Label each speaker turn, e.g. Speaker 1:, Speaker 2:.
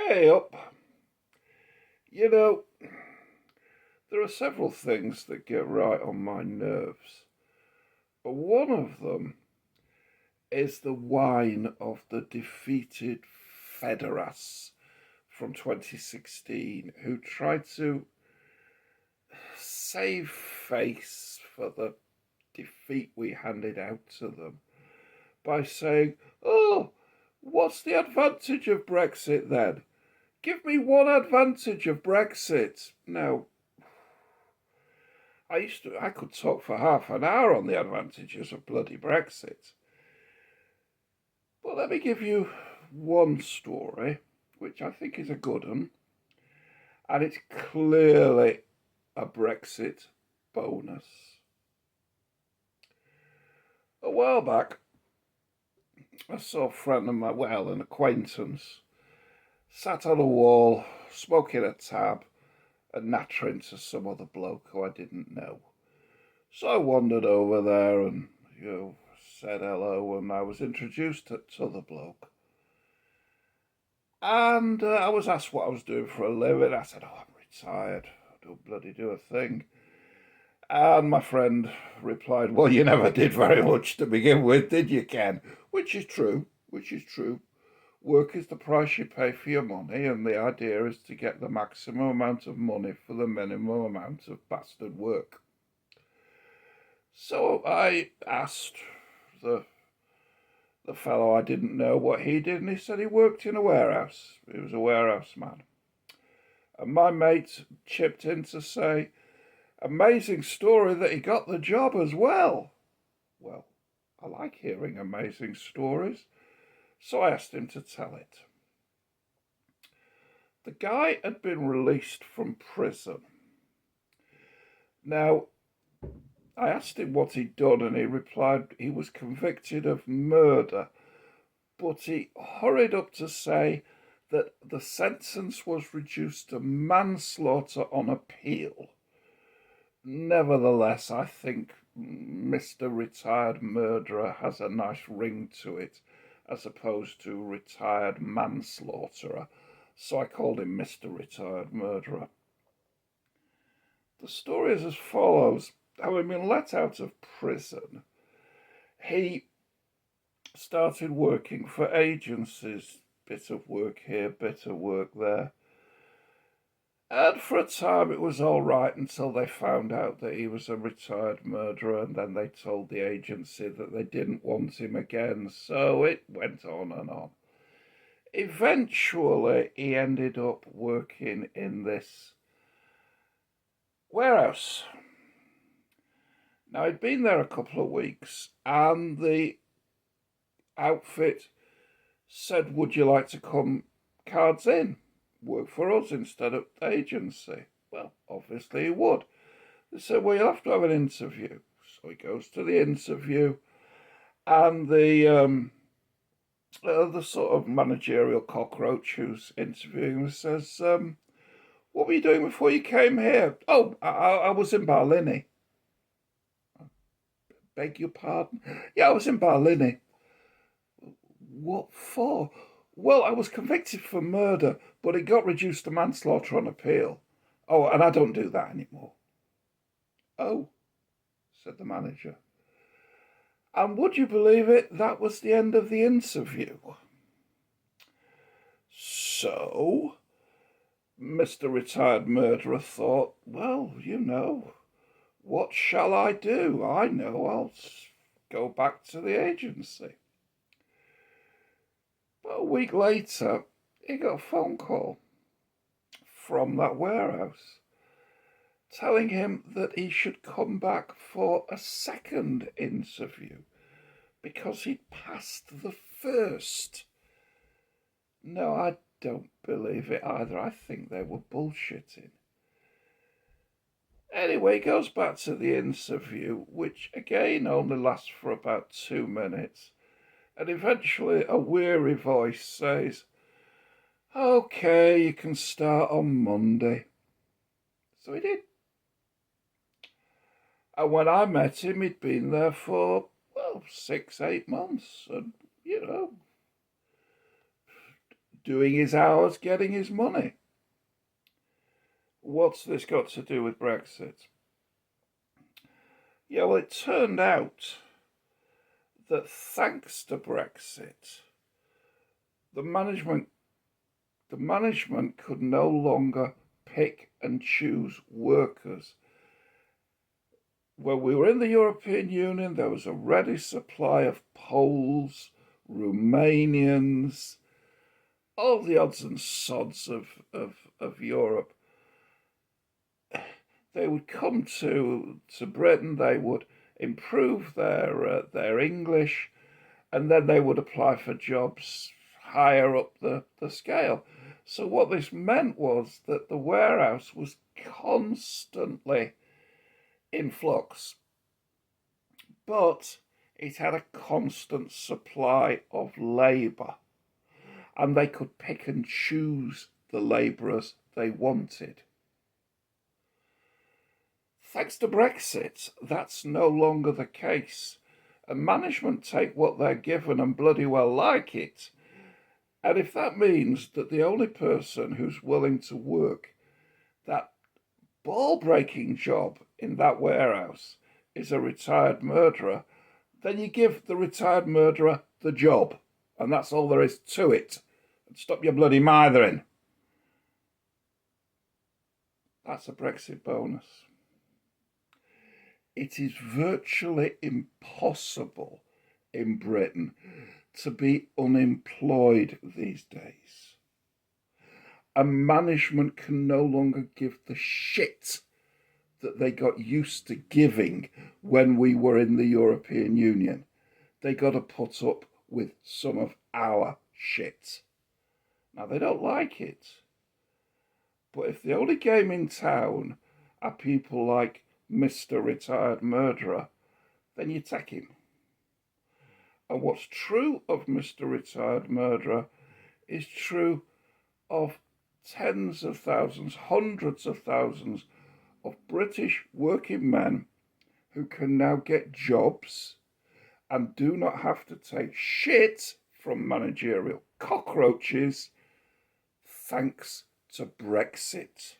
Speaker 1: Hey up. You know, there are several things that get right on my nerves. But one of them is the whine of the defeated Federas from 2016 who tried to save face for the defeat we handed out to them by saying, "Oh, what's the advantage of Brexit then? Give me one advantage of Brexit." Now, I could talk for half an hour on the advantages of bloody Brexit. But let me give you one story, which I think is a good one, and it's clearly a Brexit bonus. A while back, I saw a friend of mine, well, an acquaintance, sat on a wall, smoking a tab, and nattering to some other bloke who I didn't know. So I wandered over there and, said hello, and I was introduced to the bloke. And I was asked what I was doing for a living. I said, "Oh, I'm retired. I don't bloody do a thing." And my friend replied, "Well, you never did very much to begin with, did you, Ken?" Which is true, Work is the price you pay for your money, and the idea is to get the maximum amount of money for the minimum amount of bastard work. So I asked the fellow I didn't know what he did, and he said he worked in a warehouse. He was a warehouse man. And my mate chipped in to say, "Amazing story that he got the job as well." Well, I like hearing amazing stories, so I asked him to tell it. The guy had been released from prison. Now, I asked him what he'd done, and he replied he was convicted of murder, but he hurried up to say that the sentence was reduced to manslaughter on appeal. Nevertheless, I think Mr. Retired Murderer has a nice ring to it, as opposed to retired manslaughterer, so I called him Mr. Retired Murderer. The story is as follows. Having been let out of prison, he started working for agencies, bit of work here, bit of work there. And for a time it was all right until they found out that he was a retired murderer, and then they told the agency that they didn't want him again, so it went on and on. Eventually, he ended up working in this warehouse. Now, he'd been there a couple of weeks, and the outfit said, "Would you like to come cards in? Work for us instead of the agency?" Well, obviously he would. They said, "Well, you'll have to have an interview." So he goes to the interview, and the sort of managerial cockroach who's interviewing him says, "What were you doing before you came here?" "Oh, I was in Barlini." "Beg your pardon?" "Yeah, I was in Barlini." "What for?" "Well, I was convicted for murder, but it got reduced to manslaughter on appeal." "Oh, and I don't do that anymore." "Oh," said the manager. And would you believe it, that was the end of the interview. So, Mr. Retired Murderer thought, "Well, what shall I do? I know, I'll go back to the agency." But a week later, he got a phone call from that warehouse telling him that he should come back for a second interview because he'd passed the first. No, I don't believe it either. I think they were bullshitting. Anyway, he goes back to the interview, which again only lasts for about 2 minutes. And eventually a weary voice says, "Okay, you can start on Monday." So he did. And when I met him, he'd been there for, 6, 8 months. And, doing his hours, getting his money. What's this got to do with Brexit? Yeah, well, it turned out that thanks to Brexit, the management could no longer pick and choose workers. When we were in the European Union, there was a ready supply of Poles, Romanians, all the odds and sods of Europe. They would come to Britain, they would improve their English, and then they would apply for jobs higher up the scale. So what this meant was that the warehouse was constantly in flux, but it had a constant supply of labour, and they could pick and choose the labourers they wanted. Thanks to Brexit, that's no longer the case. And management take what they're given and bloody well like it. And if that means that the only person who's willing to work that ball-breaking job in that warehouse is a retired murderer, then you give the retired murderer the job. And that's all there is to it. And stop your bloody mithering. That's a Brexit bonus. It is virtually impossible in Britain to be unemployed these days. And management can no longer give the shit that they got used to giving when we were in the European Union. They got to put up with some of our shit. Now, they don't like it. But if the only game in town are people like Mr. Retired Murderer, then you take him. And what's true of Mr. Retired Murderer is true of tens of thousands, hundreds of thousands of British working men who can now get jobs and do not have to take shit from managerial cockroaches thanks to Brexit.